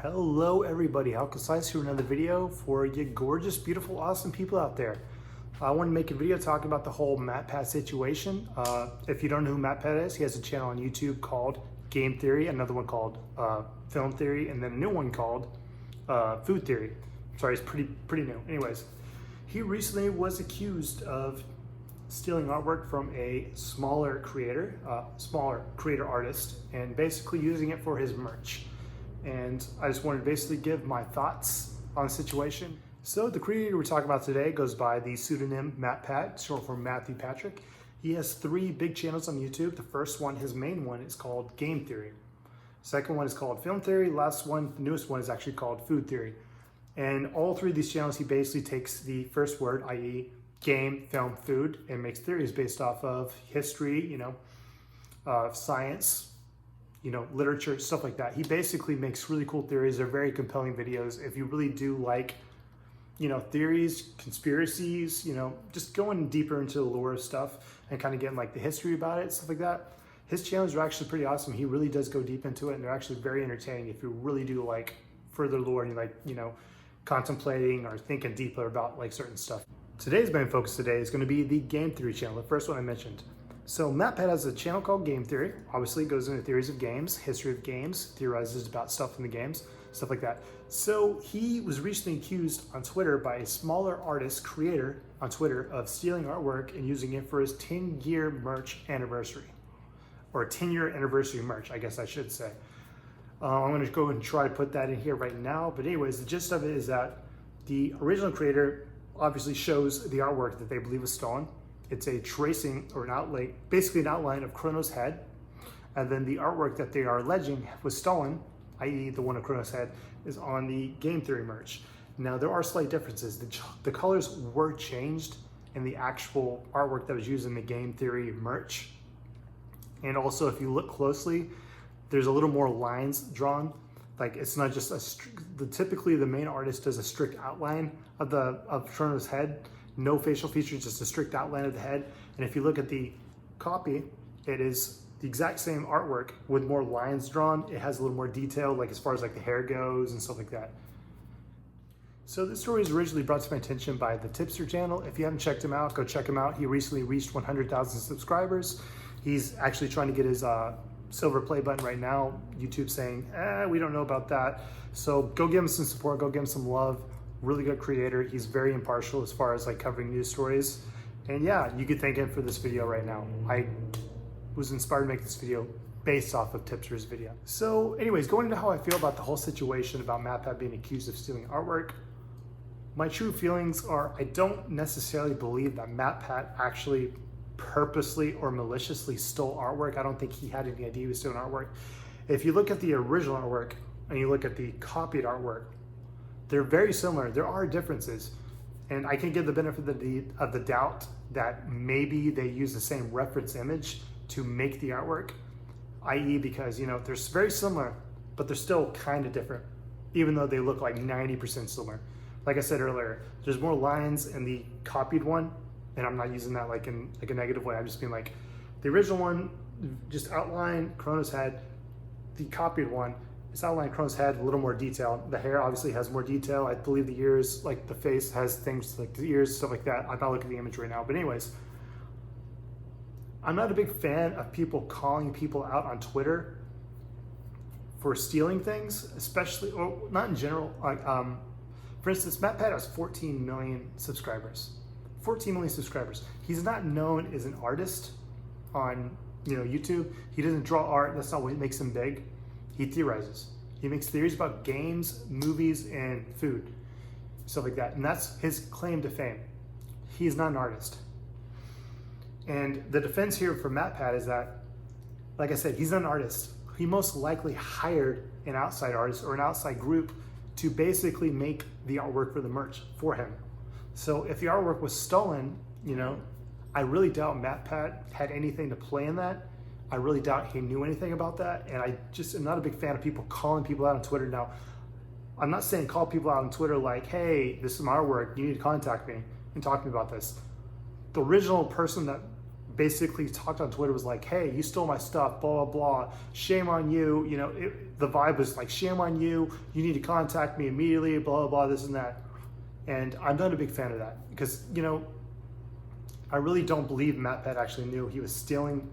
Hello everybody, how concise here, another video for you gorgeous, beautiful, awesome people out there. I want to make a video talking about the whole Matpat situation. If you don't know who Matpat is, he has a channel on YouTube called Game Theory, another one called Film Theory, and then a new one called Food Theory. Sorry, it's pretty new. Anyways, he recently was accused of stealing artwork from a smaller creator artist, and basically using it for his merch. And I just wanted to basically give my thoughts on the situation. So the creator we're talking about today goes by the pseudonym Matpat, short for Matthew Patrick. He has 3 big channels on YouTube. The first one, his main one, is called Game Theory. Second one is called Film Theory. Last one, the newest one, is actually called Food Theory. And all 3 of these channels, he basically takes the first word, i.e. game, film, food, and makes theories based off of history, science, literature, stuff like that. He basically makes really cool theories. They're very compelling videos. If you really do like, theories, conspiracies, just going deeper into the lore of stuff and kind of getting like the history about it, stuff like that. His channels are actually pretty awesome. He really does go deep into it, and they're actually very entertaining if you really do like further lore and you like, contemplating or thinking deeper about like certain stuff. Today's main focus today is going to be the Game Theory channel, the first one I mentioned. So Matpat has a channel called Game Theory. Obviously it goes into theories of games, history of games, theorizes about stuff in the games, stuff like that. So he was recently accused on Twitter by a smaller artist creator on Twitter of stealing artwork and using it for his 10-year merch anniversary, or 10-year anniversary merch, I guess I should say. I'm going to go and try to put that in here right now. But anyways, the gist of it is that the original creator obviously shows the artwork that they believe was stolen. It's a tracing or an outlay, basically an outline of Chronos' head. And then the artwork that they are alleging was stolen, i.e. the one of Chronos' head, is on the Game Theory merch. Now there are slight differences. The colors were changed in the actual artwork that was used in the Game Theory merch. And also if you look closely, there's a little more lines drawn. Like it's not just typically the main artist does a strict outline of Chronos' head. No facial features, just a strict outline of the head. And if you look at the copy, it is the exact same artwork with more lines drawn. It has a little more detail, like as far as like the hair goes and stuff like that. So this story was originally brought to my attention by the Tipster channel. If you haven't checked him out, go check him out. He recently reached 100,000 subscribers. He's actually trying to get his silver play button right now. YouTube saying, we don't know about that. So go give him some support, go give him some love. Really good creator. He's very impartial as far as like covering news stories. And yeah, you could thank him for this video right now. I was inspired to make this video based off of Tipster's video. So anyways, going into how I feel about the whole situation about Matpat being accused of stealing artwork, my true feelings are I don't necessarily believe that Matpat actually purposely or maliciously stole artwork. I don't think he had any idea he was stealing artwork. If you look at the original artwork and you look at the copied artwork, they're very similar. There are differences. And I can give the benefit of the doubt that maybe they use the same reference image to make the artwork, i.e. because, they're very similar, but they're still kind of different, even though they look like 90% similar. Like I said earlier, there's more lines in the copied one, and I'm not using that like in like a negative way. I'm just being like, the original one, just outline Chronos' head. The copied one, it's outlined Chronos' head, a little more detail. The hair obviously has more detail. I believe the ears, like the face has things like the ears, stuff like that. I'm not looking at the image right now. But anyways, I'm not a big fan of people calling people out on Twitter for stealing things, especially, or not in general. Like, for instance, Matpat has 14 million subscribers. 14 million subscribers. He's not known as an artist on YouTube. He doesn't draw art. That's not what makes him big. He theorizes. He makes theories about games, movies, and food, stuff like that. And that's his claim to fame. He is not an artist. And the defense here for Matpat is that, like I said, he's not an artist. He most likely hired an outside artist or an outside group to basically make the artwork for the merch for him. So if the artwork was stolen, I really doubt Matpat had anything to play in that. I really doubt he knew anything about that. And I just am not a big fan of people calling people out on Twitter. Now, I'm not saying call people out on Twitter like, hey, this is my artwork, you need to contact me and talk to me about this. The original person that basically talked on Twitter, was like, hey, you stole my stuff, blah, blah, blah, shame on you. You know, the vibe was like, shame on you, you need to contact me immediately, blah, blah, blah, this and that. And I'm not a big fan of that because, you know, I really don't believe Matpat actually knew he was stealing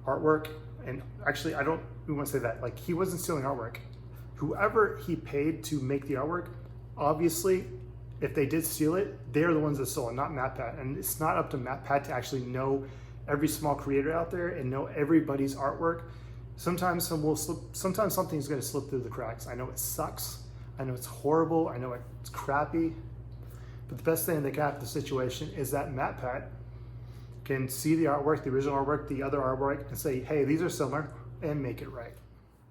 artwork. And actually, I don't even want to say that. Like, he wasn't stealing artwork. Whoever he paid to make the artwork, obviously, if they did steal it, they're the ones that stole it, not Matpat. And it's not up to Matpat to actually know every small creator out there and know everybody's artwork. Sometimes sometimes something's going to slip through the cracks. I know it sucks. I know it's horrible. I know it's crappy. But the best thing that can happen in the situation is that Matpat can see the artwork, the original artwork, the other artwork, and say, hey, these are similar, and make it right.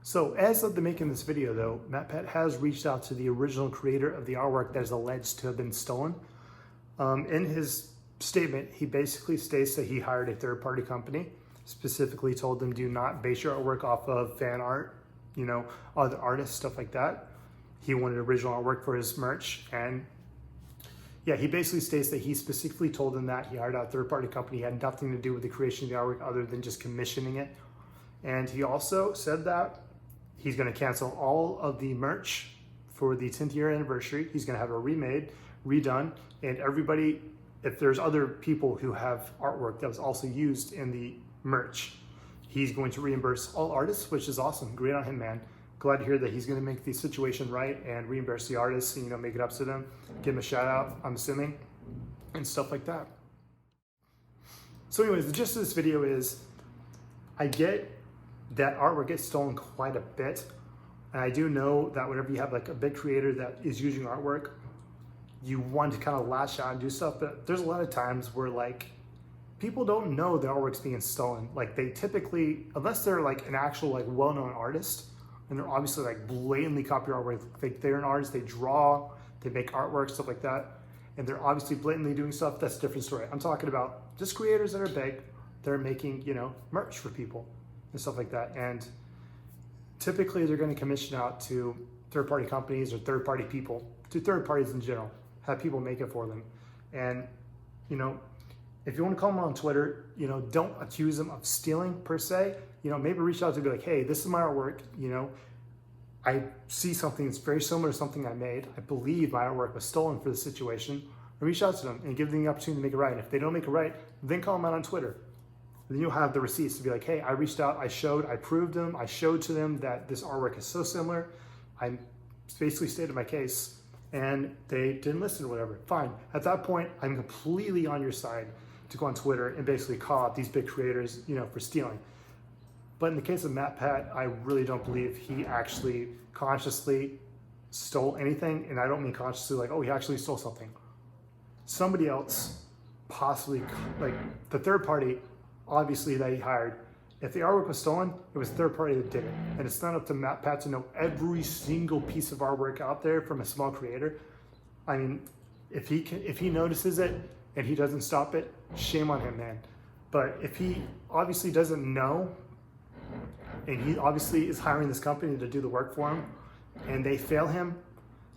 So as of the making this video though, Matpat has reached out to the original creator of the artwork that is alleged to have been stolen. In his statement, he basically states that he hired a third-party company, specifically told them, do not base your artwork off of fan art, you know, other artists, stuff like that. He wanted original artwork for his merch, and yeah, he basically states that he specifically told them that he hired out a third-party company. He had nothing to do with the creation of the artwork other than just commissioning it. And he also said that he's going to cancel all of the merch for the 10th year anniversary. He's going to have it remade, redone, and everybody, if there's other people who have artwork that was also used in the merch, he's going to reimburse all artists, which is awesome. Great on him, man. Glad to hear that he's going to make the situation right and reimburse the artists, and, you know, make it up to them, give them a shout out, I'm assuming, and stuff like that. So anyways, the gist of this video is, I get that artwork gets stolen quite a bit. And I do know that whenever you have like a big creator that is using artwork, you want to kind of lash out and do stuff, but there's a lot of times where like people don't know the artwork's being stolen. Like they typically, unless they're like an actual like well-known artist, and they're obviously like blatantly copy artwork, like they're an artist, they draw, they make artwork, stuff like that, and they're obviously blatantly doing stuff, that's a different story. I'm talking about just creators that are big, they're making, you know, merch for people and stuff like that. And typically they're going to commission out to third-party companies or third-party people, to third parties in general, have people make it for them. And, you know, if you want to call them on Twitter, you know, don't accuse them of stealing per se. You know, maybe reach out to be like, hey, this is my artwork. You know, I see something that's very similar to something I made. I believe my artwork was stolen for this situation. And reach out to them and give them the opportunity to make it right. And if they don't make it right, then call them out on Twitter. Then you'll have the receipts to be like, hey, I reached out, I proved them, I showed to them that this artwork is so similar. I basically stated my case, and they didn't listen or whatever. Fine. At that point, I'm completely on your side to go on Twitter and basically call out these big creators, you know, for stealing. But in the case of Matpat, I really don't believe he actually consciously stole anything. And I don't mean consciously like, oh, he actually stole something. Somebody else, possibly, like the third party, obviously that he hired, if the artwork was stolen, it was third party that did it. And it's not up to Matpat to know every single piece of artwork out there from a small creator. I mean, if he notices it and he doesn't stop it, shame on him, man. But if he obviously doesn't know, and he obviously is hiring this company to do the work for him, and they fail him,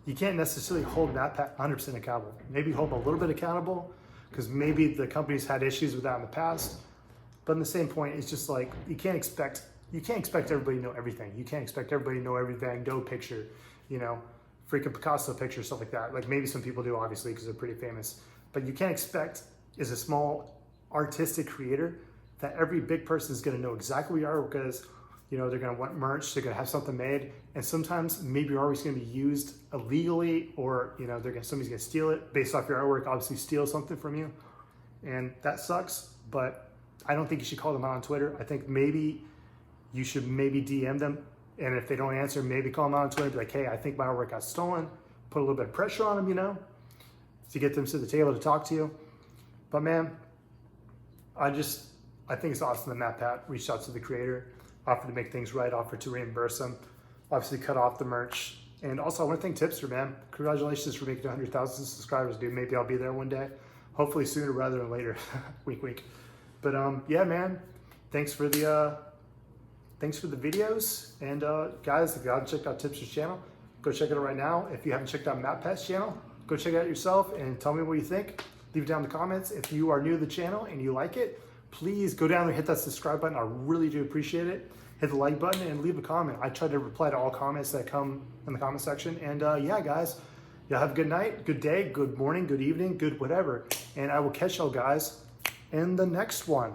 you can't necessarily hold Matpat 100% accountable. Maybe hold him a little bit accountable, because maybe the company's had issues with that in the past. But in the same point, it's just like, you can't expect everybody to know everything. You can't expect everybody to know every Van Gogh picture, you know, freaking Picasso picture, stuff like that. Like maybe some people do, obviously, because they're pretty famous. But you can't expect, as a small artistic creator, that every big person is going to know exactly what your artwork is. You know, they're going to want merch, they're going to have something made, and sometimes maybe your artwork's going to be used illegally, or, you know, somebody's going to steal it based off your artwork, obviously steal something from you, and that sucks. But I don't think you should call them out on Twitter. I think maybe you should DM them, and if they don't answer, maybe call them out on Twitter, be like, hey, I think my artwork got stolen. Put a little bit of pressure on them, you know, to get them to the table to talk to you. But man, I think it's awesome that Matpat reached out to the creator, offered to make things right, offered to reimburse them, obviously cut off the merch. And also I want to thank Tipster, man. Congratulations for making 100,000 subscribers, dude. Maybe I'll be there one day. Hopefully sooner rather than later. Wink. But yeah, man, thanks for the videos. And guys, if you haven't checked out Tipster's channel, go check it out right now. If you haven't checked out Matpat's channel, go check it out yourself and tell me what you think. Leave it down in the comments. If you are new to the channel and you like it, please go down there, hit that subscribe button. I really do appreciate it. Hit the like button and leave a comment. I try to reply to all comments that come in the comment section. And yeah, guys, y'all have a good night, good day, good morning, good evening, good whatever. And I will catch y'all guys in the next one.